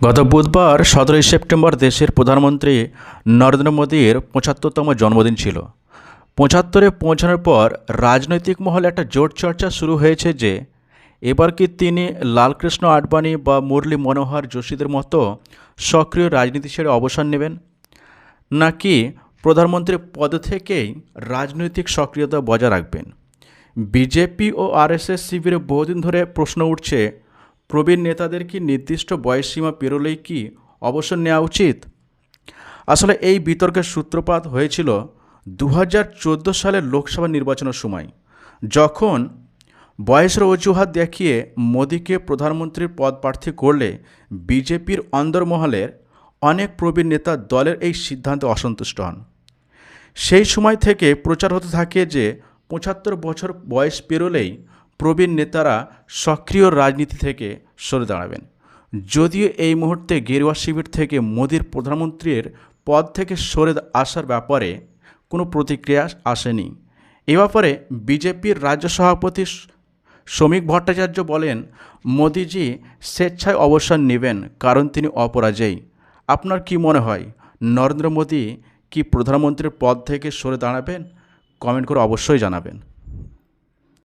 গত বুধবার 17 সেপ্টেম্বর দেশের প্রধানমন্ত্রী নরেন্দ্র মোদীর 75তম জন্মদিন ছিল। 75-এ পৌঁছানোর পর রাজনৈতিক মহলে একটা জোর চর্চা শুরু হয়েছে যে এবার কি তিনি লালকৃষ্ণ আডবাণী বা মুরলী মনোহর যোশীদের মতো সক্রিয় রাজনীতি ছেড়ে অবসর নেবেন, নাকি প্রধানমন্ত্রীর পদ থেকেই রাজনৈতিক সক্রিয়তা বজায় রাখবেন। বিজেপি ও আরএসএস শিবিরে বহুদিন ধরে প্রশ্ন উঠছে, প্রবীণ নেতাদের কি নির্দিষ্ট বয়সসীমা পেরোলেই কি অবসর নেওয়া উচিত। আসলে এই বিতর্কের সূত্রপাত হয়েছিল 2014 সালের লোকসভা নির্বাচনের সময়, যখন বয়সের অজুহাত দেখিয়ে মোদীকে প্রধানমন্ত্রীর পদ প্রার্থী করলে বিজেপির অন্দরমহলের অনেক প্রবীণ নেতা দলের এই সিদ্ধান্তে অসন্তুষ্ট হন। সেই সময় থেকে প্রচার হতে থাকে যে 75 বছর বয়স পেরোলেই প্রবীণ নেতারা সক্রিয় রাজনীতি থেকে সরে দাঁড়াবেন। যদিও এই মুহূর্তে গেরুয়া শিবির থেকে মোদীর প্রধানমন্ত্রীর পদ থেকে সরে আসার ব্যাপারে কোনো প্রতিক্রিয়া আসেনি। এ ব্যাপারে বিজেপির রাজ্য সভাপতি শ্রমিক ভট্টাচার্য বলেন, মোদীজি স্বেচ্ছায় অবসর নেবেন কারণ তিনি অপরাজয়ী। আপনার কি মনে হয়, নরেন্দ্র মোদী কি প্রধানমন্ত্রীর পদ থেকে সরে দাঁড়াবেন? কমেন্ট করে অবশ্যই জানাবেন।